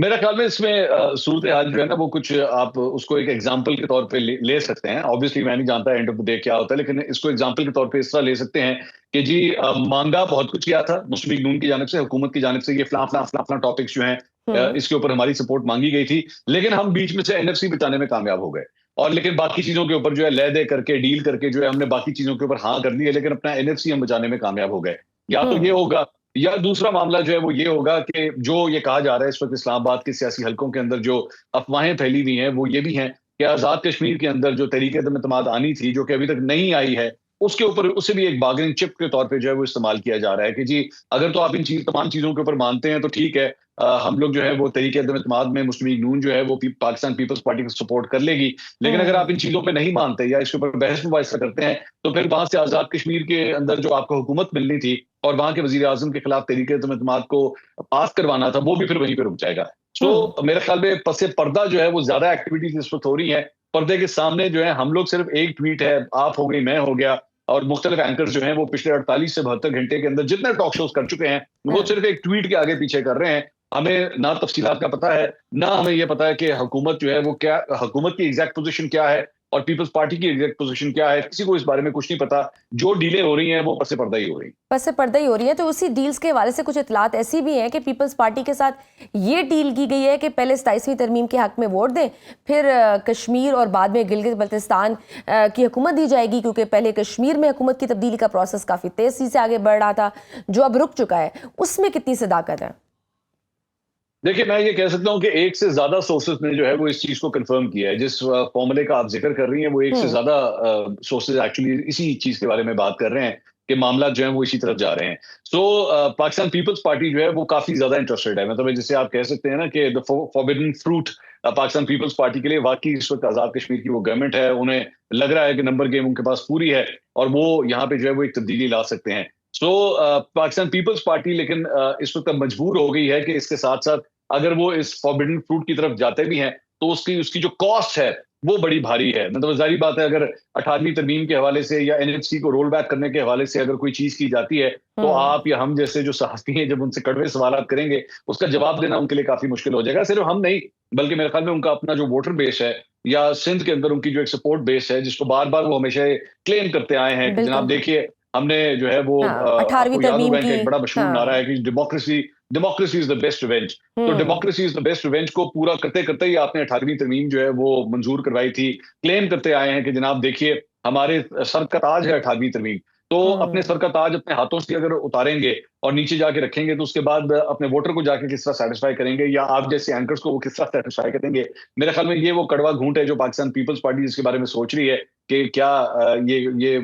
میرا خیال میں اس میں صورتحال جو ہے نا وہ کچھ آپ اس کو ایک ایگزامپل کے طور پہ لے سکتے ہیں. آبویسلی میں نہیں جانتا اینڈ آف دا ڈے کیا ہوتا ہے، لیکن اس کو ایگزامپل کے طور پہ اس طرح لے سکتے ہیں کہ جی مانگا بہت کچھ کیا تھا مسلم لیگ نون کی جانب سے، حکومت کی جانب سے، یہ فلاں فلاں فلاں فلاں ٹاپکس جو ہیں اس کے اوپر ہماری سپورٹ مانگی گئی تھی، لیکن ہم بیچ میں سے NFC بچانے میں کامیاب ہو گئے. اور لیکن باقی چیزوں کے اوپر جو ہے لے دے کر کے ڈیل کر کے جو ہے ہم نے باقی چیزوں کے اوپر ہاں کر لی ہے، لیکن اپنا NFC ہم بچانے میں کامیاب ہو گئے. یا تو یہ ہوگا، یا دوسرا معاملہ جو ہے وہ یہ ہوگا کہ جو یہ کہا جا رہا ہے اس وقت اسلام آباد کے سیاسی حلقوں کے اندر جو افواہیں پھیلی ہوئی ہیں وہ یہ بھی ہیں کہ آزاد کشمیر کے اندر جو تحریک عدم اعتماد آنی تھی جو کہ ابھی تک نہیں آئی ہے، اس کے اوپر اسے بھی ایک بارگننگ چپ کے طور پہ جو ہے وہ استعمال کیا جا رہا ہے کہ جی اگر تو آپ ان تمام چیزوں کے اوپر مانتے ہیں تو ٹھیک ہے، ہم لوگ جو ہے وہ تحریک عدم اعتماد میں مسلم لیگ نون جو ہے وہ پاکستان پیپلز پارٹی کو سپورٹ کر لے گی، لیکن اگر آپ ان چیزوں پہ نہیں مانتے یا اس کے اوپر بحث مباحثہ کرتے ہیں تو پھر وہاں سے آزاد کشمیر کے اندر جو آپ کو حکومت ملنی تھی اور وہاں کے وزیر اعظم کے خلاف تحریک عدم اعتماد کو پاس کروانا تھا وہ بھی پھر وہیں پہ رک جائے گا. میرے خیال میں پس پردہ جو ہے وہ زیادہ ایکٹیویٹیز اس وقت ہو رہی ہیں. پردے کے سامنے جو ہے ہم لوگ صرف ایک ٹویٹ ہے، آپ ہو گئی میں ہو گیا، اور مختلف اینکرز جو ہیں وہ پچھلے 48 سے 72 گھنٹے کے اندر جتنے ٹاک شوز کر چکے ہیں وہ صرف ایک ٹویٹ کے آگے پیچھے کر رہے ہیں. ہمیں نہ تفصیلات کا پتہ ہے، نہ ہمیں یہ پتا ہے کہ حکومت جو ہے وہ کیا، حکومت کی ایگزیکٹ پوزیشن کیا ہے اور پیپلز پارٹی کی ایگزیکٹ پوزیشن کیا ہے، کسی کو اس بارے میں کچھ نہیں پتا. جو ڈیلیں ہو رہی ہیں وہ پس پردہ ہی ہو رہی ہیں. پس پردہ ہی ہو رہی ہے. تو اسی ڈیلز کے حوالے سے کچھ اطلاعات ایسی بھی ہیں کہ پیپلز پارٹی کے ساتھ یہ ڈیل کی گئی ہے کہ پہلے 27ویں ترمیم کے حق میں ووٹ دیں، پھر کشمیر اور بعد میں گلگت بلتستان کی حکومت دی جائے گی، کیونکہ پہلے کشمیر میں حکومت کی تبدیلی کا پروسیس کافی تیزی سے آگے بڑھ رہا تھا جو اب رک چکا ہے. اس میں کتنی صداقت ہے؟ دیکھیے میں یہ کہہ سکتا ہوں کہ ایک سے زیادہ سورسز نے جو ہے وہ اس چیز کو کنفرم کیا ہے. جس فارمولے کا آپ ذکر کر رہی ہیں وہ ایک سے زیادہ سورسز ایکچولی اسی چیز کے بارے میں بات کر رہے ہیں کہ معاملات جو ہیں وہ اسی طرف جا رہے ہیں. سو پاکستان پیپلز پارٹی جو ہے وہ کافی زیادہ انٹرسٹڈ ہے. مطلب جسے آپ کہہ سکتے ہیں نا کہ فوربڈن فروٹ پاکستان پیپلز پارٹی کے لیے واقعی اس وقت آزاد کشمیر کی وہ گورنمنٹ ہے. انہیں لگ رہا ہے کہ نمبر گیم ان کے پاس پوری ہے اور وہ یہاں پہ جو ہے وہ ایک تبدیلی لا سکتے ہیں. سو پاکستان پیپلز پارٹی لیکن اس وقت مجبور ہو گئی ہے کہ اس کے ساتھ ساتھ اگر وہ اس فوربڈن فروٹ کی طرف جاتے بھی ہیں تو اس کی جو کاسٹ ہے وہ بڑی بھاری ہے. مطلب ظاہری بات ہے اگر 18ویں ترمیم کے حوالے سے یا NFC کو رول بیک کرنے کے حوالے سے اگر کوئی چیز کی جاتی ہے تو آپ یا ہم جیسے جو صحافی ہیں جب ان سے کڑوے سوالات کریں گے اس کا جواب دینا ان کے لیے کافی مشکل ہو جائے گا. صرف ہم نہیں بلکہ میرے خیال میں ان کا اپنا جو ووٹر بیس ہے یا سندھ کے اندر ان کی جو ایک سپورٹ بیس ہے جس کو بار بار وہ ہمیشہ کلیم کرتے آئے ہیں کہ جناب دیکھیے ہم نے جو ہے وہ 18ویں ترمیم کی ایک بڑا مشہور نعرہ ہے کہ democracy is the best revenge. تو democracy is the best revenge کو پورا کرتے کرتے ہی آپ نے 18ویں ترمیم جو ہے وہ منظور کروائی تھی. کلیم کرتے آئے ہیں کہ جناب دیکھیے ہمارے سر کا تاج ہے 18ویں ترمیم. تو اپنے سر کا تاج اپنے ہاتھوں سے اگر اتاریں گے اور نیچے جا کے رکھیں گے تو اس کے بعد اپنے ووٹر کو جا کے کس طرح سیٹسفائی کریں گے یا آپ جیسے اینکرز کو وہ کس طرح سیٹسفائی کریں گے. میرے خیال میں یہ وہ کڑوا گھونٹ ہے جو پاکستان پیپلز پارٹی اس کے بارے میں سوچ رہی ہے کہ کیا یہ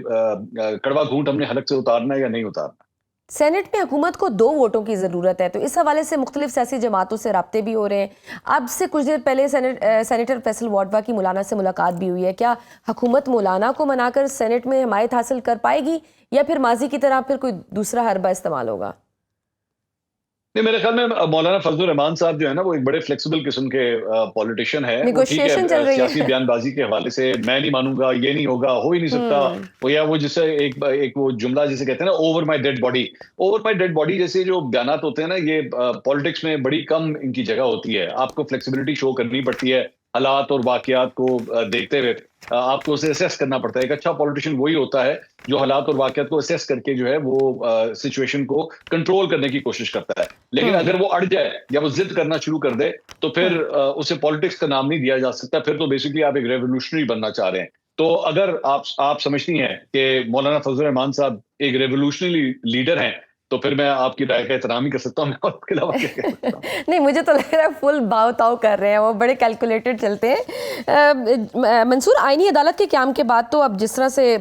کڑوا گھونٹ ہم نے حلق سے اتارنا ہے یا نہیں اتارنا. سینٹ میں حکومت کو 2 ووٹوں کی ضرورت ہے، تو اس حوالے سے مختلف سیاسی جماعتوں سے رابطے بھی ہو رہے ہیں. اب سے کچھ دیر پہلے سینیٹر فیصل واڈوا کی مولانا سے ملاقات بھی ہوئی ہے. کیا حکومت مولانا کو منا کر سینٹ میں حمایت حاصل کر پائے گی یا پھر ماضی کی طرح پھر کوئی دوسرا حربہ استعمال ہوگا؟ نہیں میرے خیال میں مولانا فضل الرحمان صاحب جو ہے نا وہ ایک بڑے فلیکسیبل قسم کے پولیٹیشین ہے. نیگوشیشن چل رہی ہے سیاسی بیان بازی کے حوالے سے میں نہیں مانوں گا، یہ نہیں ہوگا، ہو ہی نہیں سکتا. وہ جسے ایک وہ جملہ جسے کہتے ہیں نا اوور مائی ڈیڈ باڈی جیسے جو بیانات ہوتے ہیں نا یہ پالیٹکس میں بڑی کم ان کی جگہ ہوتی ہے. آپ کو فلیکسیبلٹی شو کرنی پڑتی ہے حالات اور واقعات کو دیکھتے ہوئے. آپ کو اسے اسیس کرنا پڑتا ہے. ایک اچھا پولیٹیشین وہی ہوتا ہے جو حالات اور واقعات کو اسیس کر کے جو ہے وہ سچویشن کو کنٹرول کرنے کی کوشش کرتا ہے. لیکن اگر وہ اڑ جائے یا وہ ضد کرنا شروع کر دے تو پھر اسے پالیٹکس کا نام نہیں دیا جا سکتا. پھر تو بیسیکلی آپ ایک ریولوشنری بننا چاہ رہے ہیں. تو اگر آپ سمجھتی ہیں کہ مولانا فضل الرحمان صاحب ایک ریولوشنری لیڈر ہیں تو پھر میں آپ کی رائے کا احترام ہی کر سکتا ہوں. میں اس کے علاوہ کیا کہہ سکتا ہوں؟ نہیں مجھے تو لگ رہا ہے فل باؤ تاؤ کر رہے ہیں، وہ بڑے کیلکولیٹڈ چلتے ہیں. منصور، آئینی عدالت کے قیام کے بعد تو اب جس طرح سے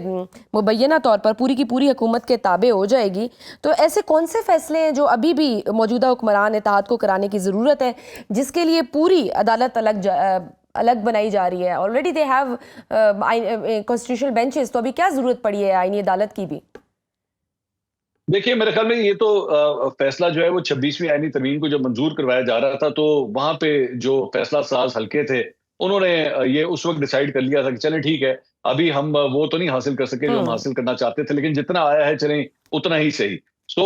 مبینہ طور پر پوری کی پوری حکومت کے تابع ہو جائے گی، تو ایسے کون سے فیصلے ہیں جو ابھی بھی موجودہ حکمران اتحاد کو کرانے کی ضرورت ہے جس کے لیے پوری عدالت الگ بنائی جا رہی ہے؟ Already they have constitutional benches, تو ابھی کیا ضرورت پڑی ہے آئینی عدالت کی بھی؟ دیکھیے میرے خیال میں یہ تو فیصلہ جو ہے وہ 26ویں آئینی ترمیم کو جب منظور کروایا جا رہا تھا تو وہاں پہ جو فیصلہ ساز حلقے تھے انہوں نے یہ اس وقت ڈیسائیڈ کر لیا تھا کہ چلیں ٹھیک ہے ابھی ہم وہ تو نہیں حاصل کر سکے جو ہم حاصل کرنا چاہتے تھے لیکن جتنا آیا ہے چلیں اتنا ہی صحیح. سو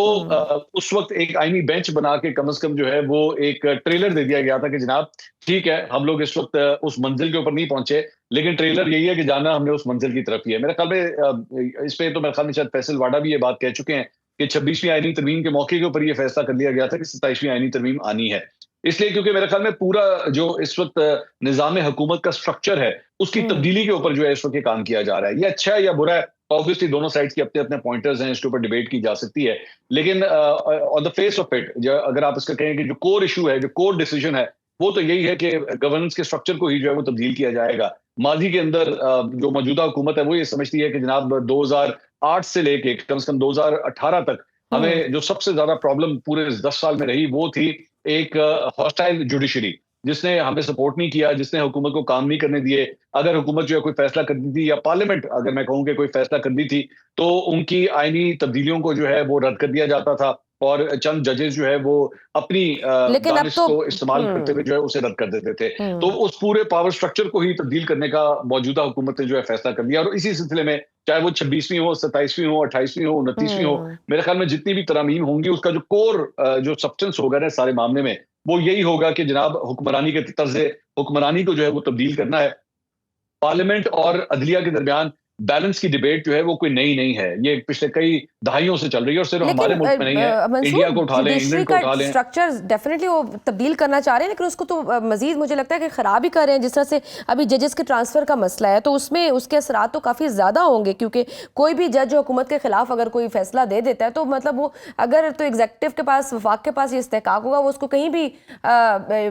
اس وقت ایک آئینی بینچ بنا کے کم از کم جو ہے وہ ایک ٹریلر دے دیا گیا تھا کہ جناب ٹھیک ہے ہم لوگ اس وقت اس منزل کے اوپر نہیں پہنچے لیکن ٹریلر یہی ہے کہ جانا ہم نے اس منزل کی طرف ہی ہے. میرے خیال میں اس پہ تو میرے خیال میں شاید فیصل واڈا بھی یہ بات کہہ چکے ہیں کہ 26ویں آئینی ترمیم کے موقع کے اوپر یہ فیصلہ کر لیا گیا تھا کہ 27ویں آئینی ترمیم آنی ہے. اس لیے کیونکہ میرے خیال میں پورا جو اس وقت نظام حکومت کا سٹرکچر ہے اس کی تبدیلی کے اوپر جو ہے اس وقت یہ کام کیا جا رہا ہے. یہ اچھا ہے یا برا ہے, obviously دونوں سائڈ کے اپنے اپنے پوائنٹرز ہیں, اس کے اوپر ڈیبیٹ کی جا سکتی ہے, لیکن آن دا فیس آف اٹ اگر آپ اس کا کہیں کہ جو کور ایشو ہے, جو کور ڈیسیجن ہے, وہ تو یہی ہے کہ گورننس کے سٹرکچر کو ہی جو ہے وہ تبدیل کیا جائے گا. ماضی کے اندر جو موجودہ حکومت ہے وہ یہ سمجھتی ہے کہ جناب 2008 سے لے کے کم سے کم 2018 تک ہمیں جو سب سے زیادہ پرابلم پورے 10 سال میں رہی وہ تھی ایک ہاسٹائل جوڈیشری, جس نے ہمیں سپورٹ نہیں کیا, جس نے حکومت کو کام نہیں کرنے دیے. اگر حکومت جو ہے کوئی فیصلہ کرتی تھی یا پارلیمنٹ اگر میں کہوں کہ کوئی فیصلہ کرتی تھی تو ان کی آئینی تبدیلیوں کو جو ہے وہ رد کر دیا جاتا تھا اور چند ججز جو ہے وہ اپنی دانش کو استعمال کرتے ہوئے جو ہے اسے رد کر دیتے تھے. تو اس پورے پاور سٹرکچر کو ہی تبدیل کرنے کا موجودہ حکومت نے جو ہے فیصلہ کر لیا, اور اسی سلسلے میں چاہے وہ 26ویں ہو, 27ویں ہو, 28ویں ہو, 29ویں ہو, میرے خیال میں جتنی بھی ترامیم ہوں گی اس کا جو کور جو سبسٹنس ہوگا نا سارے معاملے میں وہ یہی ہوگا کہ جناب حکمرانی کے طرز حکمرانی کو جو ہے وہ تبدیل کرنا ہے. پارلیمنٹ اور عدلیہ کے درمیان بیلنس کی ڈیبیٹ جو ہے وہ کوئی نئی نہیں ہے, یہ پچھلے کئی دہائیوں سے چل رہی ہے, اور صرف ہمارے ملک میں نہیں ہے, انڈیا کو اٹھا لیں, انگلینڈ کو اٹھا لیں. اسٹرکچر ڈیفینیٹلی وہ تبدیل کرنا چاہ رہے ہیں لیکن اس کو تو مزید مجھے لگتا ہے کہ خراب ہی کر رہے ہیں. جس طرح سے ابھی ججز کے ٹرانسفر کا مسئلہ ہے تو اس میں اس کے اثرات تو کافی زیادہ ہوں گے, کیونکہ کوئی بھی جج حکومت کے خلاف اگر کوئی فیصلہ دے دیتا ہے تو مطلب وہ اگر تو ایگزیکٹو کے پاس, وفاق کے پاس یہ استحقاق ہوگا وہ اس کو کہیں بھی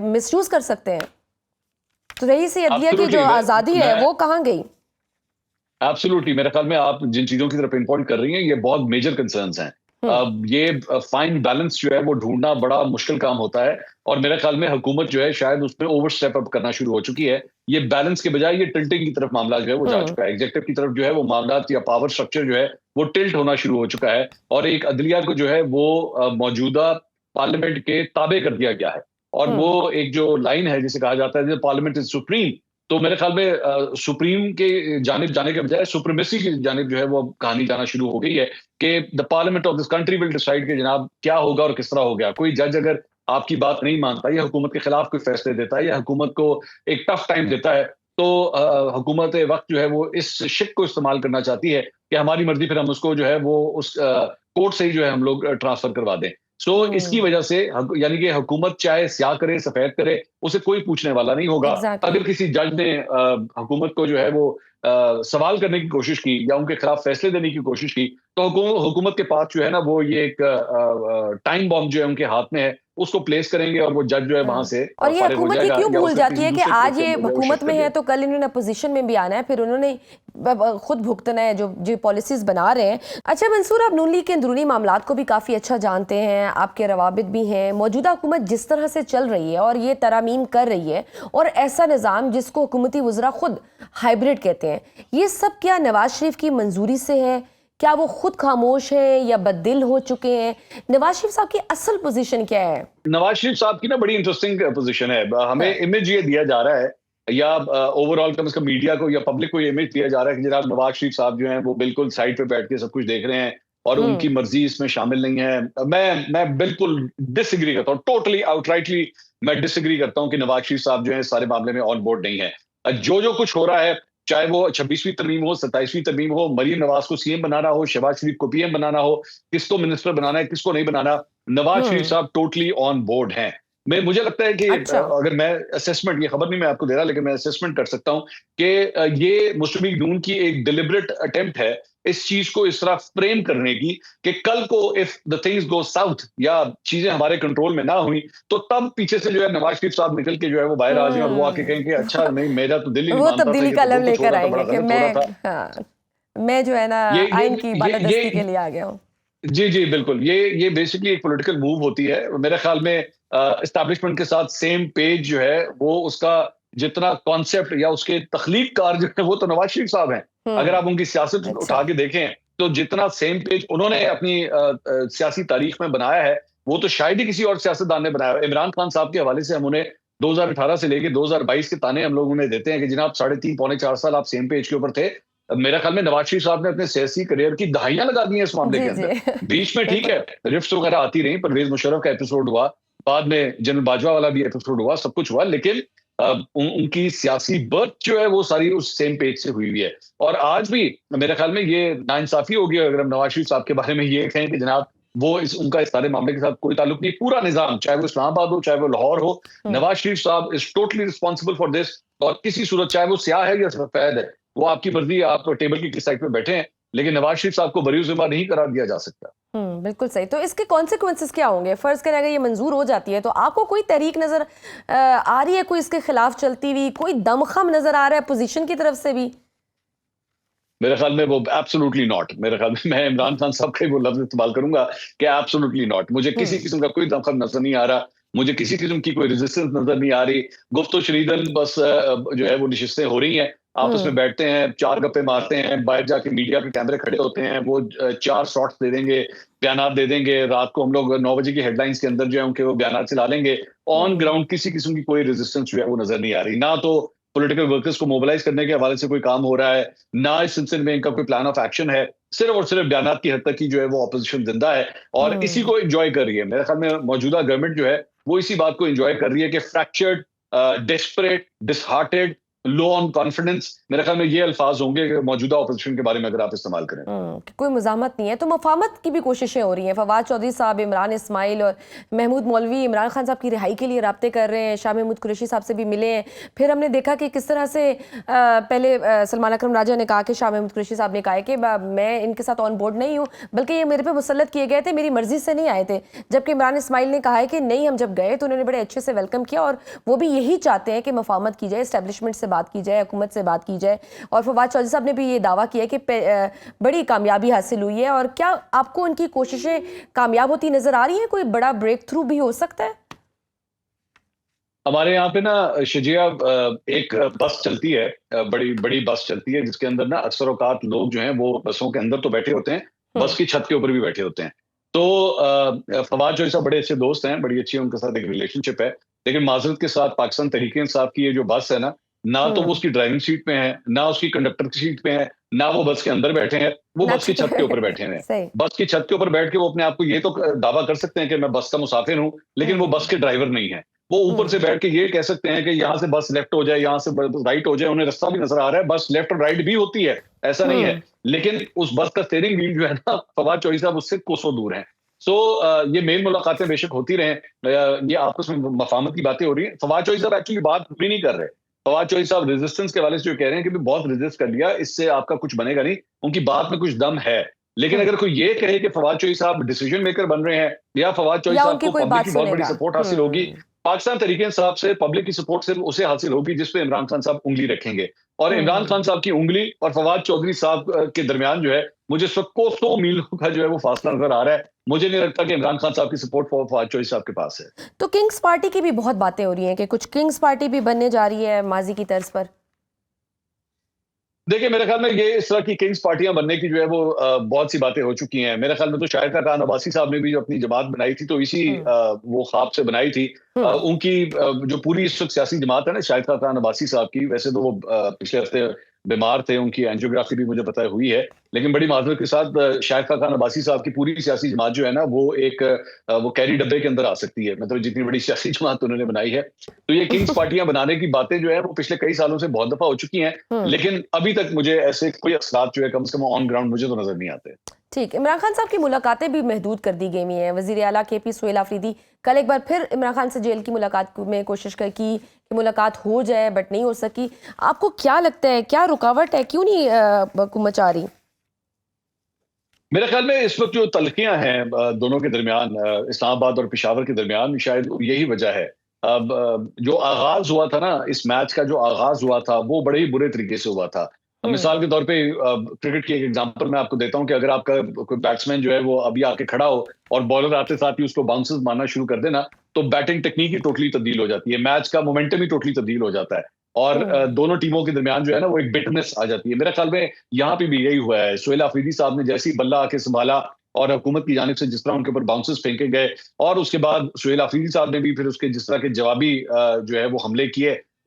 مس یوز کر سکتے ہیں. تو رئیس عدلیہ کی جو آزادی ہے وہ کہاں گئی؟ ایبسولوٹلی, میرے خیال میں آپ جن چیزوں کی طرف پوائنٹ کر رہی ہیں یہ بہت میجر کنسرنز ہیں. یہ فائن بیلنس جو ہے وہ ڈھونڈنا بڑا مشکل کام ہوتا ہے, اور میرے خیال میں حکومت جو ہے شاید اس میں اوور سٹیپ اپ کرنا شروع ہو چکی ہے. یہ بیلنس کے بجائے یہ ٹلٹنگ کی طرف معاملہ جو ہے وہ جا چکا ہے. ایگزیکٹو کی طرف جو ہے وہ معاملات یا پاور سٹرکچر جو ہے وہ ٹلٹ ہونا شروع ہو چکا ہے, اور ایک عدلیہ کو جو ہے وہ موجودہ پارلیمنٹ کے تابع کر دیا گیا ہے. اور وہ ایک جو لائن ہے جسے کہا جاتا ہے پارلیمنٹ از سپریم, تو میرے خیال میں سپریم کے جانب جانے کے بجائے سپریمیسی کی جانب جو ہے وہ کہانی جانا شروع ہو گئی ہے کہ the parliament of this country will decide کہ جناب کیا ہوگا اور کس طرح ہو گیا. کوئی جج اگر آپ کی بات نہیں مانتا یا حکومت کے خلاف کوئی فیصلے دیتا ہے یا حکومت کو ایک ٹف ٹائم دیتا ہے تو حکومت وقت جو ہے وہ اس شک کو استعمال کرنا چاہتی ہے کہ ہماری مرضی, پھر ہم اس کو جو ہے وہ اس کورٹ سے ہی جو ہے ہم لوگ ٹرانسفر کروا دیں. سو اس کی وجہ سے یعنی کہ حکومت چاہے سیاہ کرے سفید کرے اسے کوئی پوچھنے والا نہیں ہوگا. اگر کسی جج نے حکومت کو جو ہے وہ سوال کرنے کی کوشش کی یا ان کے خلاف فیصلے دینے کی کوشش کی تو حکومت کے پاس جو ہے نا وہ یہ ایک ٹائم بم جو ہے ان کے ہاتھ میں ہے, اس کو پلیس کریں گے اور وہ جج جو ہے وہاں سے. اور یہ حکومت یہ کیوں بھول جاتی ہے کہ آج یہ حکومت میں ہے تو کل انہوں نے اپوزیشن میں بھی آنا ہے, پھر انہوں نے خود بھگتنا ہے جو پالیسیز بنا رہے ہیں. اچھا منصور, آپ نون لیگ کے اندرونی معاملات کو بھی کافی اچھا جانتے ہیں, آپ کے روابط بھی ہیں. موجودہ حکومت جس طرح سے چل رہی ہے اور یہ ترامیم کر رہی ہے اور ایسا نظام جس کو حکومتی وزراء خود ہائبرڈ کہتے ہیں, یہ سب کیا نواز شریف کی منظوری سے ہے؟ کیا وہ خود خاموش ہیں یا بددل ہو چکے ہیں؟ نواز شریف صاحب کی اصل پوزیشن کیا ہے؟ نواز شریف صاحب کی نا بڑی انٹرسٹنگ پوزیشن ہے. ہمیں امیج یہ دیا جا رہا ہے یا اوور آل کم از کم میڈیا کو یا پبلک کو یہ امیج دیا جا رہا ہے کہ جناب نواز شریف صاحب جو ہیں وہ بالکل سائڈ پہ بیٹھ کے سب کچھ دیکھ رہے ہیں اور ان کی مرضی اس میں شامل نہیں ہے. میں بالکل ڈس ایگری کرتا ہوں, ٹوٹلی آؤٹ رائٹلی میں ڈس ایگری کرتا ہوں کہ نواز شریف صاحب جو ہے سارے معاملے میں آن بورڈ نہیں ہے. جو کچھ ہو رہا ہے, چاہے وہ 26ویں ترمیم ہو, 27ویں ترمیم ہو, مریم نواز کو سی ایم بنانا ہو, شہباز شریف کو پی ایم بنانا ہو, کس کو منسٹر بنانا ہے کس کو نہیں بنانا, نواز شریف صاحب ٹوٹلی آن بورڈ ہیں. مجھے لگتا ہے کہ اگر میں اسیسمنٹ, یہ خبر نہیں میں آپ کو دے رہا لیکن میں اسیسمنٹ کر سکتا ہوں کہ یہ مسلم لیگ نون کی ایک ڈیلیبریٹ اٹیمپٹ ہے اس چیز کو اس طرح فریم کرنے کی کہ کل کو if the things go south یا چیزیں ہمارے کنٹرول میں نہ ہوئی تو تب پیچھے سے جو ہے نواز شریف صاحب نکل کے جو ہے وہ باہر آ جائیں اور وہ آ کے کہیں کہ اچھا نہیں میرا تو دل ہی نہیں مانتا تھا, وہ تبدیلی کا لم لے کر آئیں گے کہ میں جو ہے نا آئین کی بالادستی کے لیے آ گیا ہوں. جی بالکل, یہ بیسکلی ایک پولیٹیکل موو ہوتی ہے. میرے خیال میں اسٹیبلشمنٹ کے ساتھ سیم پیج جو ہے وہ اس کا جتنا کانسیپٹ یا اس کے تخلیق کار جو ہے وہ تو نواز شریف صاحب ہیں. اگر آپ ان کی سیاست اٹھا کے دیکھیں تو جتنا سیم پیج انہوں نے اپنی سیاسی تاریخ میں بنایا ہے وہ تو شاید ہی کسی اور سیاستدان نے بنایا. عمران خان صاحب کے حوالے سے ہم انہیں 2018 سے لے کے 2022 کے تانے ہم لوگ انہیں دیتے ہیں کہ جناب 3.5 پونے 4 سال آپ سیم پیج کے اوپر تھے, میرا خیال میں نواز شریف صاحب نے اپنے سیاسی کریئر کی دہائیاں لگا دی ہیں اس معاملے کے اندر. بیچ میں ٹھیک ہے رفٹس وغیرہ آتی رہی, پرویز مشرف کا ایپیسوڈ ہوا, بعد میں جنرل باجوہ والا بھی ایپیسوڈ ہوا, سب کچھ ہوا, لیکن ان کی سیاسی برتھ جو ہے وہ ساری اس سیم پیج سے ہوئی ہے. اور آج بھی میرے خیال میں یہ ناانصافی ہوگی اگر ہم نواز شریف صاحب کے بارے میں یہ کہیں کہ جناب وہ ان کا اس سارے معاملے کے ساتھ کوئی تعلق نہیں. پورا نظام, چاہے وہ اسلام آباد ہو چاہے وہ لاہور ہو, نواز شریف صاحب is totally responsible for this. اور کسی صورت چاہے وہ سیاہ ہے یا سفید ہے, وہ آپ کی مرضی, آپ ٹیبل کی کس سائڈ پہ بیٹھے ہیں, لیکن نواز شریف صاحب کو بری ذمہ نہیں قرار دیا جا سکتا. بالکل صحیح. تو اس کے کانسیکوینسز کیا ہوں گے؟ فرض کریں اگر یہ منظور ہو جاتی ہے تو آپ کو کوئی تحریک نظر آ رہی ہے کوئی اس کے خلاف چلتی ہوئی, کوئی دمخم نظر آ رہا ہے اپوزیشن کی طرف سے بھی؟ میرے خیال میں وہ ایبسولوٹلی ناٹ. میرے خیال میں عمران خان صاحب کا وہ لفظ استعمال کروں گا کہ ایبسولوٹلی ناٹ. مجھے کسی قسم کا کوئی دمخم نظر نہیں آ رہا, مجھے کسی قسم کی کوئی ریزسٹنس نظر نہیں آ رہی. گفت و شنیدن بس جو ہے وہ نشستیں ہو رہی ہیں, آپس میں بیٹھتے ہیں, چار گپے مارتے ہیں, باہر جا کے میڈیا کے کیمرے کھڑے ہوتے ہیں, وہ 4 شارٹس دے دیں گے, بیانات دے دیں گے, رات کو ہم لوگ 9 بجے کی ہیڈ لائنز کے اندر جو ہے ان کے وہ بیانات چلا لیں گے. آن گراؤنڈ کسی قسم کی کوئی ریزسٹنس جو ہے وہ نظر نہیں آ رہی. نہ تو پولیٹیکل ورکرز کو موبلائز کرنے کے حوالے سے کوئی کام ہو رہا ہے, نہ اس سلسلے میں ان کا کوئی پلان آف ایکشن ہے. صرف اور صرف بیانات کی حد تک کی جو ہے وہ اپوزیشن زندہ ہے اور اسی کو انجوائے کر رہی ہے. میرے خیال میں موجودہ گورنمنٹ جو ہے وہ اسی بات کو انجوائے کر رہی ہے کہ فریکچرڈ, ڈیسپریٹ, ڈس ہارٹیڈ, لو آن کانفیڈنس. میرے خیال میں یہ الفاظ ہوں گے کہ موجودہ اپوزیشن کے بارے میں اگر آپ استعمال کریں. کوئی مزاحمت نہیں ہے. تو مفاہمت کی بھی کوششیں ہو رہی ہیں. فواد چودھری صاحب, عمران اسماعیل اور محمود مولوی عمران خان صاحب کی رہائی کے لیے رابطے کر رہے ہیں. شاہ محمود قریشی صاحب سے بھی ملے ہیں. پھر ہم نے دیکھا کہ کس طرح سے پہلے سلمان اکرم راجہ نے کہا کہ شاہ محمود قریشی صاحب نے کہا ہے کہ میں ان کے ساتھ آن بورڈ نہیں ہوں, بلکہ یہ میرے پہ مسلط کیے گئے تھے, میری مرضی سے نہیں آئے تھے. جبکہ عمران اسماعیل نے کہا ہے کہ نہیں, ہم جب گئے تو انہوں نے بڑے اچھے سے ویلکم کیا اور وہ بھی یہی چاہتے ہیں کہ مفاہمت کی جائے, اسٹیبلشمنٹ سے بات کی جائے, حکومت سے بات کی جائے. اور فواد چودھری صاحب نے بھی یہ دعویٰ کیا کہ بڑی کامیابی حاصل ہوئی ہے. اور کیا آپ کو ان کی کوششیں کامیاب ہوتی نظر آ رہی ہیں؟ کوئی بڑا بریک تھرو بھی ہو سکتا ہے؟ ہمارے یہاں پہ نا شجیہ ایک بس چلتی ہے, بڑی بڑی بس چلتی ہے, جس کے اندر نا اکثر اوقات لوگ جو ہیں وہ بسوں کے اندر تو بیٹھے ہوتے ہیں, بس کی چھت کے اوپر بھی بیٹھے ہوتے ہیں. تو فواد جو ایسا بڑے اچھے دوست ہیں, بڑی اچھی ان کے ساتھ ایک ریلیشن شپ ہے, لیکن معذرت کے ساتھ پاکستان تحریک انصاف کی یہ جو بس ہے نا, نہ تو وہ اس کی ڈرائیونگ سیٹ پہ ہیں, نہ اس کی کنڈکٹر کی سیٹ پہ ہیں, نہ وہ بس کے اندر بیٹھے ہیں, وہ بس کی چھت کے اوپر بیٹھے ہیں. بس کی چھت کے اوپر بیٹھ کے وہ اپنے آپ کو یہ تو دعویٰ کر سکتے ہیں کہ میں بس کا مسافر ہوں, لیکن وہ بس کے ڈرائیور نہیں ہیں. وہ اوپر سے بیٹھ کے یہ کہہ سکتے ہیں کہ یہاں سے بس لیفٹ ہو جائے, یہاں سے رائٹ ہو جائے, انہیں رستہ بھی نظر آ رہا ہے, بس لیفٹ اور رائٹ بھی ہوتی ہے, ایسا نہیں ہے, لیکن اس بس کا اسٹیئرنگ ویل جو ہے نا, فواد چودھری صاحب اس سے کوسوں دور ہیں. سو یہ میل ملاقاتیں بے شک ہوتی رہیں, یہ آپس میں مفاہمت کی باتیں ہو رہی ہیں. فواد چودھری صاحب ایکچولی بات پوری نہیں کر رہے. فواد چودھری صاحب ریزسٹنس کے حوالے سے جو کہہ رہے ہیں کہ بہت ریزسٹ کر لیا, اس سے آپ کا کچھ بنے گا نہیں, ان کی بات میں کچھ دم ہے. لیکن اگر کوئی یہ کہے کہ فواد چودھری صاحب ڈیسیجن میکر بن رہے ہیں, یا فواد چودھری صاحب کو پبلک کی بہت بڑی سپورٹ حاصل ہوگی, پاکستان تحریک انصاف سے پبلک کی سپورٹ صرف اسے حاصل ہوگی جس پہ عمران خان صاحب انگلی رکھیں گے. اور عمران خان صاحب کی انگلی اور فواد چودھری صاحب کے درمیان جو ہے مجھے 100 میل کا جو ہے وہ فاصلہ نظر آ رہا ہے. مجھے نہیں لگتا کہ عمران خان صاحب کی سپورٹ فواد چودھری صاحب کے پاس ہے. تو کنگز پارٹی کی بھی بہت باتیں ہو رہی ہیں کہ کچھ کنگز پارٹی بھی بننے جا رہی ہے ماضی کی طرز پر. دیکھیں میرے خیال میں یہ اس طرح کی کنگز پارٹیاں بننے کی جو ہے وہ بہت سی باتیں ہو چکی ہیں. میرے خیال میں تو شاہد خاقان عباسی صاحب نے بھی جو اپنی جماعت بنائی تھی تو اسی وہ خواب سے بنائی تھی. ان کی جو پوری اس وقت سیاسی جماعت ہے نا شاہد خاقان عباسی صاحب کی, ویسے تو وہ پچھلے ہفتے بیمار تھے, ان کی اینجیوگرافی بھی مجھے پتہ ہوئی ہے, لیکن بڑی معذرت کے ساتھ شاہد خاقان عباسی صاحب کی پوری سیاسی جماعت جو ہے نا وہ ایک وہ کیری ڈبے کے اندر آ سکتی ہے, مطلب جتنی بڑی سیاسی جماعت انہوں نے بنائی ہے. تو یہ کنگز پارٹیاں بنانے کی باتیں جو ہے وہ پچھلے کئی سالوں سے بہت دفعہ ہو چکی ہیں, لیکن ابھی تک مجھے ایسے کوئی اثرات جو ہے کم سے کم آن گراؤنڈ مجھے تو نظر نہیں آتے. ٹھیک. عمران خان صاحب کی ملاقاتیں بھی محدود کر دی گئی ہیں. وزیر اعلیٰ کے پی سہیل آفریدی کل ایک بار پھر عمران خان سے جیل کی ملاقات میں کوشش کی کہ ملاقات ہو جائے, بٹ نہیں ہو سکی. آپ کو کیا لگتا ہے, کیا رکاوٹ ہے, کیوں نہیں حکومت چاہ رہی؟ میرے خیال میں اس وقت جو تلخیاں ہیں دونوں کے درمیان, اسلام آباد اور پشاور کے درمیان, شاید یہی وجہ ہے. اب جو آغاز ہوا تھا نا اس میچ کا, جو آغاز ہوا تھا وہ بڑے ہی برے طریقے سے ہوا تھا. مثال کے طور پہ کرکٹ کی ایک ایگزامپل میں آپ کو دیتا ہوں کہ اگر آپ کا کوئی بیٹسمین جو ہے وہ ابھی آ کے کھڑا ہو اور بالر آتے ساتھ ہی اس کو باؤنسز مارنا شروع کر دینا, تو بیٹنگ ٹیکنیک ہی ٹوٹلی تبدیل ہو جاتی ہے, میچ کا مومنٹم ہی ٹوٹلی تبدیل ہو جاتا ہے, اور دونوں ٹیموں کے درمیان جو ہے نا وہ ایک بٹنس آ جاتی ہے. میرے خیال میں یہاں پہ بھی یہی ہوا ہے. سہیل آفریدی صاحب نے جیسی بلہ آ کے سنبھالا اور حکومت کی جانب سے جس طرح ان کے اوپر باؤنسز پھینکے گئے, اور اس کے بعد سہیل آفریدی صاحب نے بھی پھر اس کے جس طرح کے جوابی جو ہے وہ حملے کیے,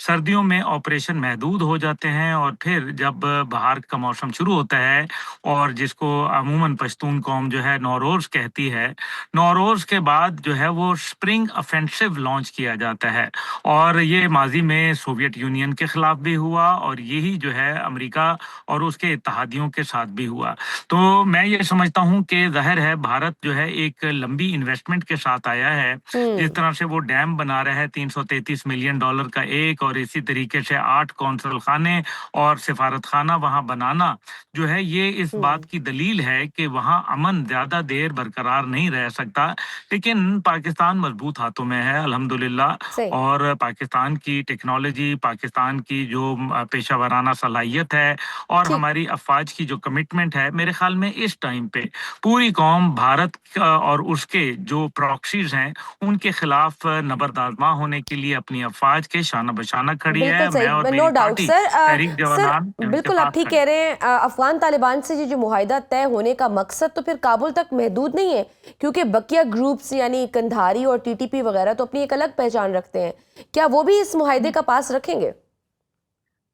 سردیوں میں آپریشن محدود ہو جاتے ہیں، اور پھر جب بہار کا موسم شروع ہوتا ہے اور جس کو عموماً پشتون قوم جو ہے نوروز کہتی ہے، نوروز کے بعد جو ہے وہ اسپرنگ افینسو لانچ کیا جاتا ہے، اور یہ ماضی میں سوویت یونین کے خلاف بھی ہوا اور یہی جو ہے امریکہ اور اس کے اتحادیوں کے ساتھ بھی ہوا۔ تو میں یہ سمجھتا ہوں کہ ظاہر ہے بھارت جو ہے ایک لمبی انویسٹمنٹ کے ساتھ آیا ہے، جس طرح سے وہ ڈیم بنا رہا ہے $333 ملین کا ایک، اور اسی طریقے سے 8 قونصل خانے اور سفارت خانہ وہاں بنانا جو ہے یہ اس بات کی دلیل ہے کہ وہاں امن زیادہ دیر برقرار نہیں رہ سکتا، لیکن پاکستان مضبوط ہاتھوں میں ہے الحمدللہ، صحیح۔ اور پاکستان کی ٹیکنالوجی، پاکستان کی جو پیشہ ورانہ صلاحیت ہے اور ٹھیک، ہماری افواج کی جو کمٹمنٹ ہے، میرے خیال میں اس ٹائم پہ پوری قوم بھارت اور اس کے جو پراکسیز ہیں ان کے خلاف نبردآزماں ہونے کے لیے اپنی افواج کے شانہ بشانہ کھڑی ہے۔ بالکل میں اور صحیح، نو میری ڈاؤٹ پارٹی سر۔ تحریک سر جوانان ان کے بالکل آپ ساتھ ٹھیک کھڑی کہہ رہے ہیں، افغان طالبان سے جو معاہدہ طے ہونے کا مقصد تو پھر کابل تک محدود نہیں ہے، کیونکہ بقیہ گروپس یعنی کندھاری اور ٹی ٹی پی وغیرہ تو اپنی ایک الگ پہچان رکھتے ہیں، کیا وہ بھی اس معاہدے کا پاس رکھیں گے؟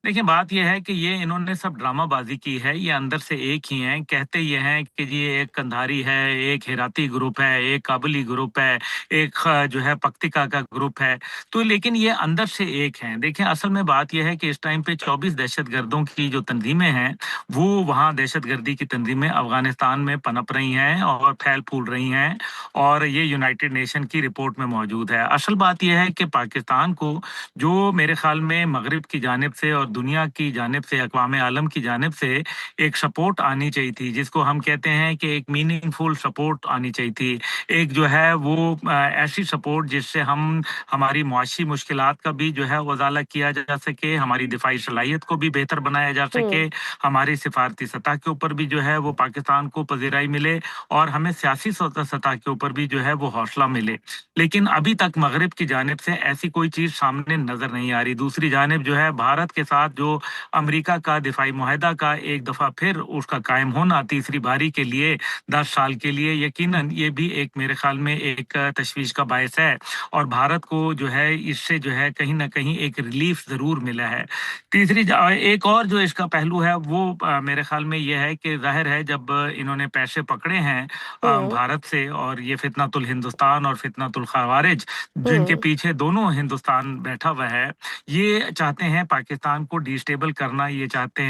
دیکھیں، بات یہ ہے کہ یہ انہوں نے سب ڈرامہ بازی کی ہے، یہ اندر سے ایک ہی ہیں، کہتے یہ ہیں کہ یہ ایک کندھاری ہے، ایک ہیراتی گروپ ہے، ایک کابلی گروپ ہے، ایک جو ہے پکتیکا کا گروپ ہے، تو لیکن یہ اندر سے ایک ہیں۔ دیکھیں، اصل میں بات یہ ہے کہ اس ٹائم پہ 24 دہشت گردوں کی جو تنظیمیں ہیں وہ وہاں دہشت گردی کی تنظیمیں افغانستان میں پنپ رہی ہیں اور پھیل پھول رہی ہیں، اور یہ یونائٹڈ نیشن کی رپورٹ میں موجود ہے۔ اصل بات یہ ہے کہ پاکستان کو جو میرے خیال میں مغرب کی جانب سے اور دنیا کی جانب سے، اقوام عالم کی جانب سے ایک سپورٹ آنی چاہیے تھی، جس کو ہم کہتے ہیں کہ ایک میننگ فل سپورٹ آنی چاہیے تھی، ایک جو ہے وہ ایسی سپورٹ جس سے ہم ہماری معاشی مشکلات کا بھی جو ہے ازالہ کیا جا سکے، ہماری دفاعی صلاحیت کو بھی بہتر بنایا جا سکے، ہماری سفارتی سطح کے اوپر بھی جو ہے وہ پاکستان کو پذیرائی ملے، اور ہمیں سیاسی سطح کے اوپر بھی جو ہے وہ حوصلہ ملے، لیکن ابھی تک مغرب کی جانب سے ایسی کوئی چیز سامنے نظر نہیں آ رہی۔ دوسری جانب جو ہے بھارت کے ساتھ جو امریکہ کا دفاعی معاہدہ کا ایک دفعہ پھر اس کا قائم ہونا تیسری باری کے لیے 10 سال کے لیے، یقیناً یہ بھی ایک میرے خیال میں ایک تشویش کا باعث ہے، اور بھارت کو جو ہے اس سے جو ہے کہیں نہ کہیں ایک ریلیف ضرور ملا ہے۔ ایک اور جو اس کا پہلو ہے وہ میرے خیال میں یہ ہے کہ ظاہر ہے جب انہوں نے پیسے پکڑے ہیں بھارت سے، اور یہ فتنۃ الہندوستان اور فتنۃ الخوارج جن کے پیچھے دونوں ہندوستان بیٹھا ہوا ہے، یہ چاہتے ہیں پاکستان کو ڈی اسٹیبل کرنا، یہ چاہتے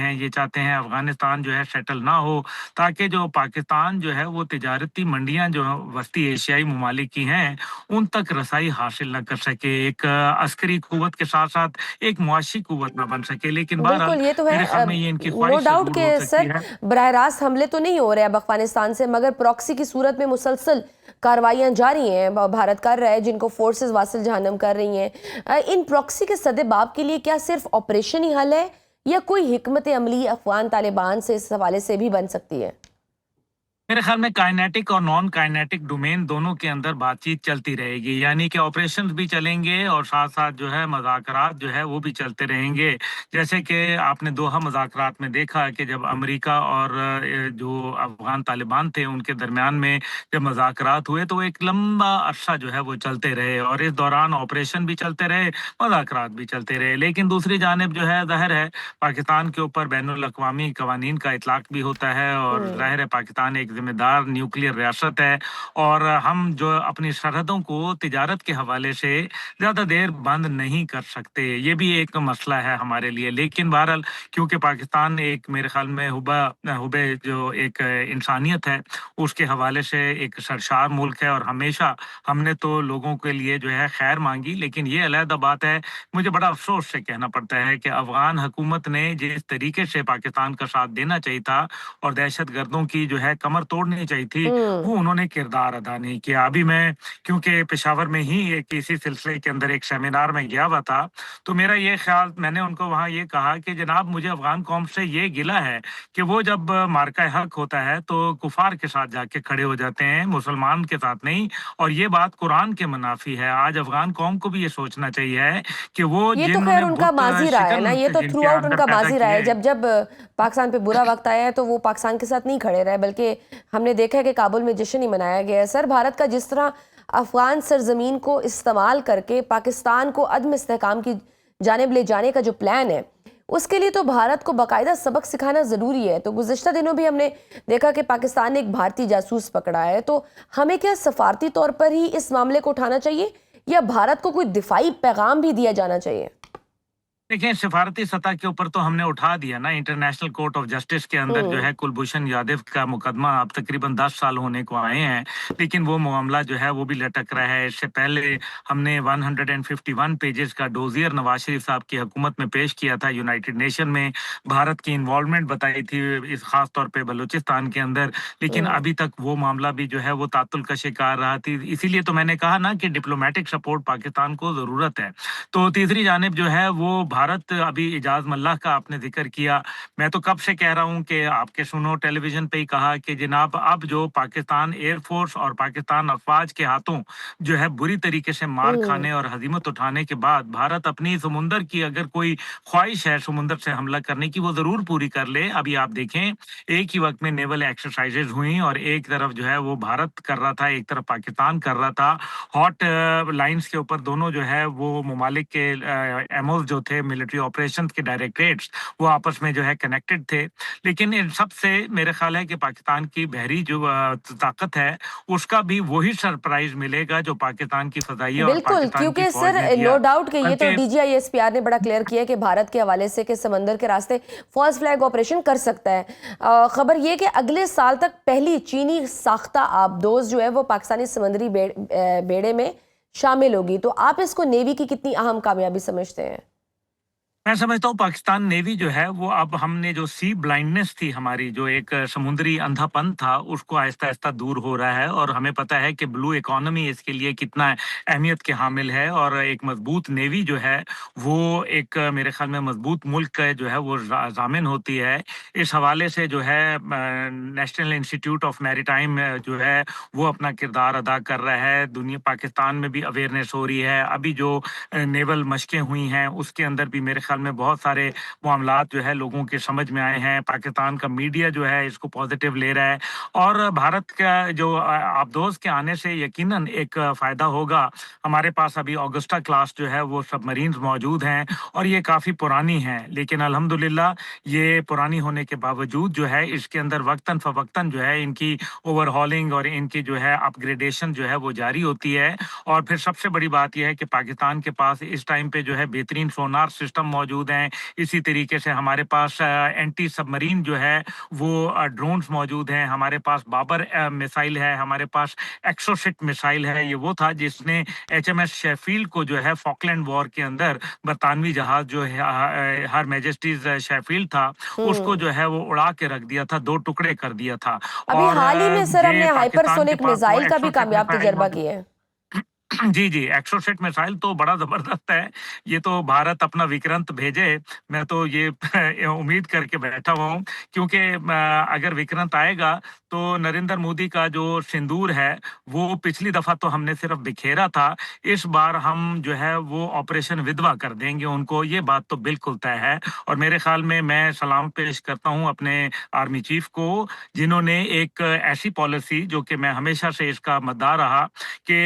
ہیں افغانستان جو ہے سیٹل نہ ہو، تاکہ جو پاکستان جو ہے وہ تجارتی منڈیاں جو وسطی ایشیائی ممالک کی ہیں ان تک رسائی حاصل نہ کر سکے، ایک عسکری قوت کے ساتھ ساتھ ایک معاشی قوت نہ بن سکے، لیکن بہرحال بالکل، یہ تو میرے خیال ہے، میں یہ ان کی نو خواہش ڈاؤٹ ضرور کہ ہو سر سکتی ہے۔ براہ راست حملے تو نہیں ہو رہے اب افغانستان سے، مگر پراکسی کی صورت میں مسلسل کاروائیاں جاری ہیں، بھارت کر رہا ہے، جن کو فورسز واصل جہنم کر رہی ہیں۔ ان پراکسی کے سدباب کے لیے کیا صرف آپریشن ہی حل ہے، یا کوئی حکمت عملی افغان طالبان سے اس حوالے سے بھی بن سکتی ہے؟ میرے خیال میں کائنیٹک اور نان کائنیٹک ڈومین دونوں کے اندر بات چیت چلتی رہے گی، یعنی کہ آپریشنز بھی چلیں گے اور ساتھ ساتھ جو ہے مذاکرات جو ہے وہ بھی چلتے رہیں گے، جیسے کہ آپ نے دوحہ مذاکرات میں دیکھا کہ جب امریکہ اور جو افغان طالبان تھے ان کے درمیان میں جب مذاکرات ہوئے تو ایک لمبا عرصہ جو ہے وہ چلتے رہے، اور اس دوران آپریشن بھی چلتے رہے، مذاکرات بھی چلتے رہے، لیکن دوسری جانب جو ہے ظاہر ہے پاکستان کے اوپر بین الاقوامی قوانین کا اطلاق بھی ہوتا ہے، اور ظاہر ہے پاکستان ایک ذمہ دار نیوکلیئر ریاست ہے، اور ہم جو اپنی سرحدوں کو تجارت کے حوالے سے زیادہ دیر بند نہیں کر سکتے، یہ بھی ایک مسئلہ ہے ہمارے لیے، لیکن بہرحال کیونکہ پاکستان ایک میرے خیال میں ہوبے جو ایک انسانیت ہے اس کے حوالے سے ایک سرشار ملک ہے، اور ہمیشہ ہم نے تو لوگوں کے لیے جو ہے خیر مانگی، لیکن یہ علیحدہ بات ہے، مجھے بڑا افسوس سے کہنا پڑتا ہے کہ افغان حکومت نے جس طریقے سے پاکستان کا ساتھ دینا چاہیے تھا اور دہشت گردوں کی جو ہے کمر توڑنی چاہیے تھی، وہ انہوں نے کردار ادا نہیں کیا۔ ابھی میں کیونکہ پشاور میں ہی ایک اسی سلسلے کے اندر ایک سیمینار میں گیا ہوا تھا، تو میرا یہ خیال، میں نے ان کو وہاں یہ کہا کہ جناب مجھے افغان قوم سے یہ گلہ ہے کہ وہ جب مارکہ حق ہوتا ہے تو کفار کے ساتھ جا کے کھڑے ہو جاتے ہیں، مسلمان کے ساتھ نہیں، اور یہ بات قرآن کے منافی ہے۔ آج افغان قوم کو بھی یہ سوچنا چاہیے کہ وہ یہ تو جنہوں خیر نے ان کا بت ماضی رہا ہے نا، شکن یہ تو جن تھرو کے آؤٹ ان اندر کا پیدا ماضی رہا ہے، کیے، جب پاکستان پہ برا وقت آیا ہے تو وہ پاکستان کے ساتھ نہیں کھڑے رہے، بلکہ ہم نے دیکھا ہے کہ کابل میں جشن ہی منایا گیا ہے۔ سر، بھارت کا جس طرح افغان سرزمین کو استعمال کر کے پاکستان کو عدم استحکام کی جانب لے جانے کا جو پلان ہے، اس کے لیے تو بھارت کو باقاعدہ سبق سکھانا ضروری ہے۔ تو گزشتہ دنوں بھی ہم نے دیکھا کہ پاکستان نے ایک بھارتی جاسوس پکڑا ہے، تو ہمیں کیا سفارتی طور پر ہی اس معاملے کو اٹھانا چاہیے یا بھارت کو کوئی دفاعی پیغام بھی دیا جانا چاہیے؟ دیکھیں، سفارتی سطح کے اوپر تو ہم نے اٹھا دیا نا، انٹرنیشنل کورٹ آف جسٹس کے اندر جو ہے کلبھوشن یادو کا مقدمہ اب تقریباً 10 سال ہونے کو آئے ہیں، لیکن وہ معاملہ جو ہے وہ بھی لٹک رہا ہے۔ اس سے پہلے ہم نے 151 پیجز کا ڈوزیر نواز شریف صاحب کی حکومت میں پیش کیا تھا، یونائٹڈ نیشن میں بھارت کی انوالومنٹ بتائی تھی، اس خاص طور پہ بلوچستان کے اندر، لیکن ابھی تک وہ معاملہ بھی جو ہے وہ تعطل کا شکار رہا تھی۔ اسی لیے تو میں نے کہا نا کہ ڈپلومیٹک سپورٹ پاکستان کو ضرورت ہے۔ تو تیسری جانب جو ہے وہ بھارت، ابھی اعجاز ملہ کا آپ نے ذکر کیا، میں تو کب سے کہہ رہا ہوں کہ آپ کے سنو ٹیلی ویژن پہ ہی کہا کہ جناب اب جو پاکستان ایئر فورس اور پاکستان افواج کے ہاتھوں جو ہے بری طریقے سے مار کھانے اور ہزیمت اٹھانے کے بعد بھارت اپنی سمندر کی اگر کوئی خواہش ہے سمندر سے حملہ کرنے کی، وہ ضرور پوری کر لے۔ ابھی آپ دیکھیں، ایک ہی وقت میں نیول ایکسرسائزز ہوئیں اور ایک طرف جو ہے وہ بھارت کر رہا تھا، ایک طرف پاکستان کر رہا تھا۔ ہاٹ لائنز کے اوپر دونوں جو ہے وہ ممالک کے ایموز جو تھے، ملٹری آپریشن کے ڈائریکٹریٹس، وہ آپس میں جو ہے کنیکٹڈ تھے، لیکن ان سب سے میرے خیال ہے کہ پاکستان کی بحری جو طاقت ہے اس کا بھی وہی سرپرائز ملے گا جو پاکستان کی فضائیہ اور بالکل، پاکستان کی کیونکہ فوج سر نے دیا۔ نو ڈاؤٹ کہ یہ تو بلکہ D G I S P R نے بڑا کلیئر کیا ہے کہ بھارت کے حوالے سے کہ سمندر کے راستے فالس فلیگ آپریشن کر سکتا ہے۔ خبر یہ کہ اگلے سال تک پہلی چینی ساختہ آبدوز جو ہے وہ پاکستانی سمندری بیڑے میں شامل ہوگی، تو آپ اس کو نیوی کی کتنی اہم کامیابی سمجھتے ہیں؟ میں سمجھتا ہوں پاکستان نیوی جو ہے وہ اب ہم نے جو سی بلائنڈنس تھی ہماری، جو ایک سمندری اندھا پن تھا، اس کو آہستہ آہستہ دور ہو رہا ہے، اور ہمیں پتہ ہے کہ بلو اکانومی اس کے لیے کتنا اہمیت کے حامل ہے، اور ایک مضبوط نیوی جو ہے وہ ایک میرے خیال میں مضبوط ملک کا جو ہے وہ ضامن ہوتی ہے۔ اس حوالے سے جو ہے نیشنل انسٹیٹیوٹ آف میری ٹائم جو ہے وہ اپنا کردار ادا کر رہا ہے۔ دنیا پاکستان میں بھی اویئرنیس ہو رہی ہے، ابھی جو نیول مشقیں ہوئی ہیں اس کے اندر بھی میرے خیال میں بہت سارے معاملات جو ہے لوگوں کے سمجھ میں آئے ہیں، پاکستان کا میڈیا جو ہے اس کو پازیٹیو لے رہا ہے، اور بھارت کا جو آبدوز کے آنے سے یقیناً ایک فائدہ ہوگا۔ ہمارے پاس ابھی آگسٹا کلاس جو ہے وہ سب مرینز موجود ہیں، اور یہ کافی پرانی ہیں، لیکن الحمدللہ یہ پرانی ہونے کے باوجود جو ہے اس کے اندر وقتاً فوقتاً جو ہے ان کی اوور ہالنگ اور ان کی جو ہے اپ گریڈیشن جو ہے وہ جاری ہوتی ہے۔ اور پھر سب سے بڑی بات یہ ہے کہ پاکستان کے پاس اس ٹائم پہ جو ہے بہترین سونار سسٹم موجود ہیں، اسی طریقے سے ہمارے پاس اینٹی سب مرین جو ہے وہ ڈرونز موجود ہیں، ہمارے پاس بابر میسائل ہے، ہمارے پاس ایکسوسٹ میسائل ہے۔ یہ وہ تھا جس نے ایچ ایم ایس شیفیلڈ کو جو ہے فاکلینڈ وار کے اندر برطانوی جہاز جو ہے ہر میجسٹیز شیفیلڈ تھا اس کو جو ہے وہ اڑا کے رکھ دیا تھا، 2 ٹکڑے کر دیا تھا۔ ابھی اور حال ہی میں سر ہم یہ نے ہائپر پاکستان کے سونک پاس وہ میزائل کا بھی 106 کامیاب میسائل تجربہ موجود۔ کیا ہے۔ جی ایکسوسیٹ میسائل تو بڑا زبردست ہے، یہ تو بھارت اپنا وکرانت بھیجے، میں تو یہ امید کر کے بیٹھا ہوا ہوں، کیونکہ اگر وکرانت آئے گا تو نریندر مودی کا جو سندور ہے وہ پچھلی دفعہ تو ہم نے صرف بکھیرا تھا، اس بار ہم جو ہے وہ آپریشن ودوا کر دیں گے ان کو، یہ بات تو بالکل طے ہے۔ اور میرے خیال میں سلام پیش کرتا ہوں اپنے آرمی چیف کو، جنہوں نے ایک ایسی پالیسی جو کہ میں ہمیشہ سے اس کا مدعا رہا کہ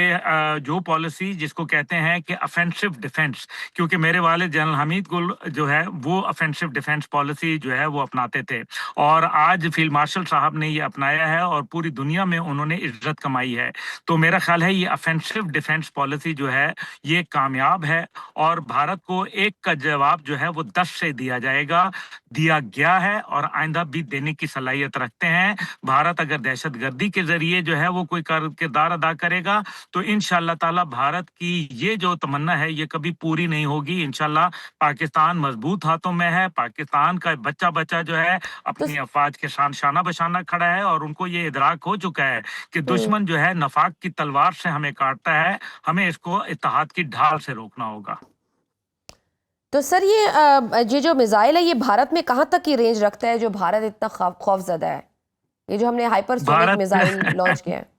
جو پالیسی جس کو کہتے ہیں کہ افینسو ڈیفنس، کیونکہ میرے والد جنرل حمید گل جو ہے وہ افینسو ڈیفنس پالیسی جو ہے وہ اپناتے تھے، اور آج فیلڈ مارشل صاحب نے یہ اپنایا ہے اور پوری دنیا میں انہوں نے عزت کمائی ہے۔ تو میرا خیال ہے یہ افینسو ڈیفنس پالیسی جو ہے یہ کامیاب ہے، اور بھارت کو ایک کا جواب جو ہے وہ 10 سے دیا جائے گا، دیا گیا ہے، اور آئندہ بھی دینے کی صلاحیت رکھتے ہیں۔ بھارت اگر دہشت گردی کے ذریعے جو ہے وہ کوئی کردار ادا کرے گا تو انشاءاللہ تعالی بھارت کی یہ جو تمنا ہے یہ کبھی پوری نہیں ہوگی۔ انشاءاللہ پاکستان مضبوط ہاتھوں میں ہے، پاکستان کا بچہ جو ہے اپنی افواج کے ساتھ شانہ بشانہ کھڑا ہے، اور ان کو یہ ادراک ہو چکا ہے کہ دشمن جو ہے نفاق کی تلوار سے ہمیں کاٹتا ہے، ہمیں اس کو اتحاد کی ڈھال سے روکنا ہوگا۔ تو سر یہ جو میزائل ہے یہ بھارت میں کہاں تک کی رینج رکھتا ہے جو بھارت اتنا خوف زدہ ہے، یہ جو ہم نے hyper sonic Bharat missile launch کیا ہے؟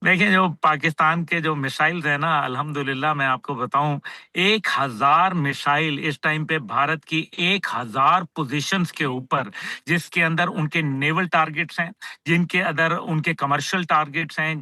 دیکھیں جو پاکستان کے جو میسائلز ہیں نا، الحمدللہ میں آپ کو بتاؤں 1000 میسائل اس ٹائم پہ بھارت کی 1000 پوزیشنز کے اوپر، جس کے اندر ان کے نیول ٹارگٹس ہیں، جن کے اندر ان کے کمرشل ٹارگٹس ہیں،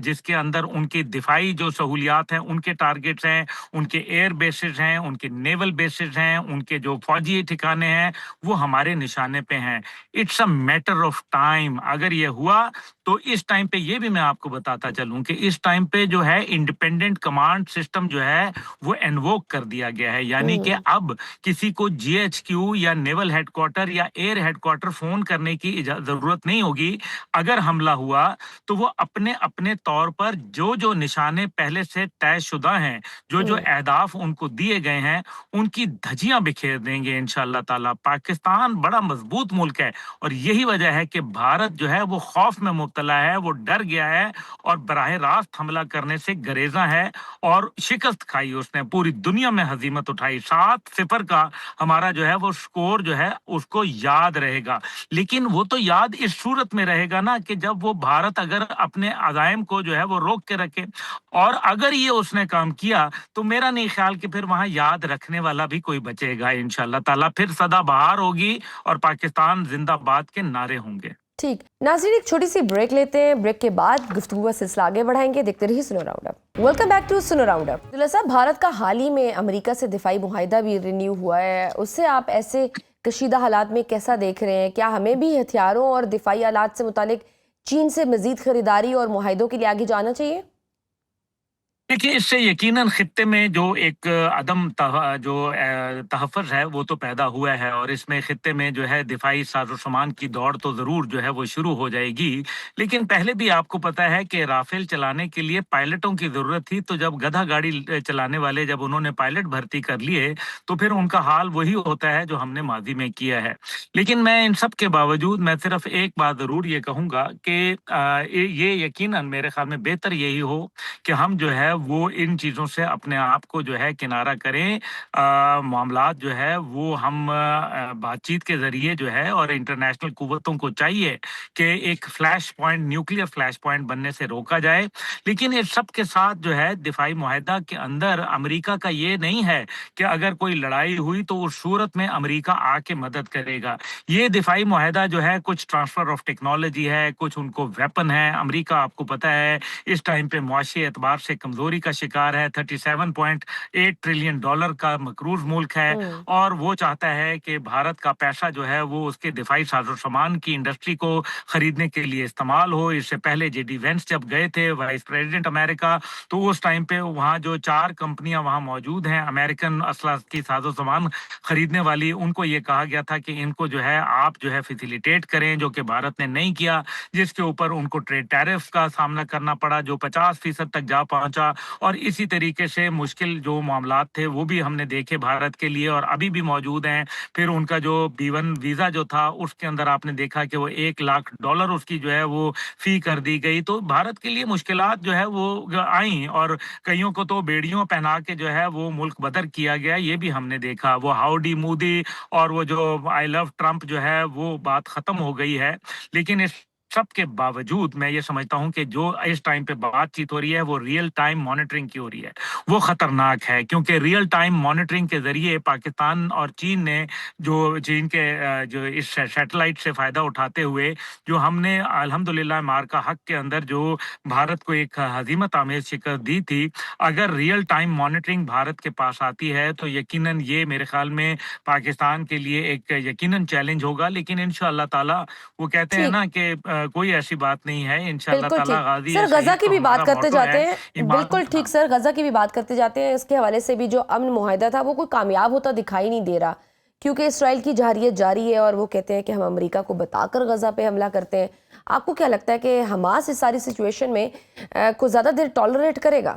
جس کے اندر ان کی دفاعی جو سہولیات ہیں ان کے ٹارگٹس ہیں، ان کے ایئر بیسز ہیں، ان کے نیول بیسز ہیں، ان کے جو فوجی ٹھکانے ہیں وہ ہمارے نشانے پہ ہیں۔ It's a matter of time, اگر یہ ہوا تو اس ٹائم پہ یہ بھی میں آپ کو بتاتا چلوں کہ اس ٹائم پہ جو ہے انڈیپینڈنٹ کمانڈ سسٹم جو ہے وہ انووک کر دیا گیا ہے، یعنی کہ اب کسی کو جی ایچ کیو یا نیول ہیڈ کوارٹر یا ایئر ہیڈ کوارٹر فون کرنے کی ضرورت نہیں ہوگی۔ اگر حملہ ہوا تو وہ اپنے اپنے طور پر جو نشانے پہلے سے طے شدہ ہیں، جو اہداف ان کو دیے گئے ہیں، ان کی دھجیاں بکھیر دیں گے انشاءاللہ تعالی۔ پاکستان بڑا مضبوط ملک ہے اور یہی وجہ ہے کہ بھارت جو ہے وہ خوف میں مبتلا ہے، وہ ڈر گیا ہے اور براہ راست حملہ کرنے سے گریزاں ہے اور شکست کھائی اس نے، پوری دنیا میں ہزیمت اٹھائی۔ 7-0 کا ہمارا جو ہے وہ سکور جو ہے اس کو یاد رہے گا، لیکن وہ تو یاد اس صورت میں رہے گا نا کہ جب وہ بھارت اگر اپنے عزائم کو جو ہے وہ روک کے رکھے، اور اگر یہ اس نے کام کیا تو میرا نہیں خیال کہ پھر وہاں یاد رکھنے والا بھی کوئی بچے گا انشاءاللہ تعالیٰ۔ پھر سدا بہار ہوگی اور پاکستان زندہ باد کے نعرے ہوں گے۔ ٹھیک ناظرین، ایک چھوٹی سی بریک لیتے ہیں، بریک کے بعد گفتگو کا سلسلہ آگے بڑھائیں گے۔ دیکھتے رہیے snow round up. Welcome back to snow round up. Abdullah صاحب، بھارت کا حال ہی میں امریکہ سے دفاعی معاہدہ بھی رینیو ہوا ہے، اس سے آپ ایسے کشیدہ حالات میں کیسا دیکھ رہے ہیں؟ کیا ہمیں بھی ہتھیاروں اور دفاعی آلات سے متعلق چین سے مزید خریداری اور معاہدوں کے لیے آگے جانا چاہیے؟ دیکھیے، اس سے یقیناً خطے میں جو ایک تحفظ ہے وہ تو پیدا ہوا ہے، اور اس میں خطے میں جو ہے دفاعی ساز و سامان کی دوڑ تو ضرور جو ہے وہ شروع ہو جائے گی، لیکن پہلے بھی آپ کو پتا ہے کہ رافیل چلانے کے لیے پائلٹوں کی ضرورت تھی، تو جب گدھا گاڑی چلانے والے جب انہوں نے پائلٹ بھرتی کر لیے تو پھر ان کا حال وہی ہوتا ہے جو ہم نے ماضی میں کیا ہے۔ لیکن میں ان سب کے باوجود میں صرف ایک بات ضرور یہ کہوں گا کہ یہ یقیناً میرے خیال میں بہتر یہی ہو کہ ہم جو ہے وہ ان چیزوں سے اپنے آپ کو جو ہے کنارہ کریں، معاملات جو ہے وہ ہم بات چیت کے ذریعے جو ہے، اور انٹرنیشنل قوتوں کو چاہیے کہ ایک flash point, nuclear flash point بننے سے روکا جائے۔ لیکن اس سب کے ساتھ جو ہے دفاعی معاہدہ کے اندر امریکہ کا یہ نہیں ہے کہ اگر کوئی لڑائی ہوئی تو اس صورت میں امریکہ آ کے مدد کرے گا۔ یہ دفاعی معاہدہ جو ہے کچھ ٹرانسفر آف ٹیکنالوجی ہے، کچھ ان کو ویپن ہے۔ امریکہ آپ کو پتا ہے اس ٹائم پہ معاشی اعتبار سے کمزوری کا شکار ہے، 37.8 ٹریلین ڈالر کا مقروض ملک ہے، اور وہ چاہتا ہے کہ بھارت کا پیسہ جو ہے وہ اس کے دفاعی ساز و سامان کی انڈسٹری کو خریدنے کے لیے استعمال ہو۔ اس سے پہلے جے ڈی وینس جب گئے تھے وائس پریزیڈنٹ امریکہ، تو اس ٹائم پہ وہاں جو 4 کمپنیاں وہاں موجود ہیں امریکن اسلحہ کی ساز و سامان خریدنے والی، ان کو یہ کہا گیا تھا کہ ان کو جو ہے آپ جو ہے فیسیلیٹیٹ کریں، جو کہ بھارت نے نہیں کیا، جس کے اوپر ان کو ٹریڈ ٹیرف کا سامنا کرنا پڑا جو 50% تک جا پہنچا، اور اسی طریقے سے مشکل جو معاملات تھے وہ بھی ہم نے دیکھے بھارت کے لیے اور ابھی بھی موجود ہیں۔ پھر ان کا جو B1 ویزا جو تھا اس کے اندر آپ نے دیکھا کہ وہ $1,00,000 اس کی جو ہے وہ فی کر دی گئی، تو بھارت کے لیے مشکلات جو ہے وہ آئیں، اور کئیوں کو تو بیڑیوں پہنا کے جو ہے وہ ملک بدر کیا گیا، یہ بھی ہم نے دیکھا۔ وہ ہاؤڈی مودی اور وہ جو آئی لو ٹرمپ جو ہے وہ بات ختم ہو گئی ہے، لیکن اس سب کے باوجود میں یہ سمجھتا ہوں کہ جو اس ٹائم پہ بات چیت ہو رہی ہے وہ ریئل ٹائم مانیٹرنگ کی ہو رہی ہے، وہ خطرناک ہے، کیونکہ ریئل ٹائم مانیٹرنگ کے ذریعے پاکستان اور چین نے چین کے جو اس سیٹلائٹ سے فائدہ اٹھاتے ہوئے جو ہم نے الحمدللہ مارکا حق کے اندر جو بھارت کو ایک ہزیمت آمیز شکست دی تھی، اگر ریئل ٹائم مانیٹرنگ بھارت کے پاس آتی ہے تو یقیناً یہ میرے خیال میں پاکستان کے لیے ایک یقیناً چیلنج ہوگا، لیکن انشاءاللہ تعالیٰ وہ کہتے ہیں ٹھیک، نا کہ کوئی ایسی بات نہیں ہے، انشاءاللہ بالکل تعالیٰ ٹھیک غازی سر، غزہ شہید کی تو بھی بات ہمارا کرتے موٹو جاتے ہے۔ ہیں، بالکل ٹھیک سر، غزہ کی بھی بات کرتے جاتے ہیں۔ اس کے حوالے سے بھی جو امن معاہدہ تھا وہ کوئی کامیاب ہوتا دکھائی نہیں دے رہا، کیونکہ اسرائیل کی جارحیت جاری ہے اور وہ کہتے ہیں کہ ہم امریکہ کو بتا کر غزہ پہ حملہ کرتے ہیں۔ آپ کو کیا لگتا ہے کہ حماس اس ساری سچویشن میں کوئی زیادہ دیر ٹالریٹ کرے گا؟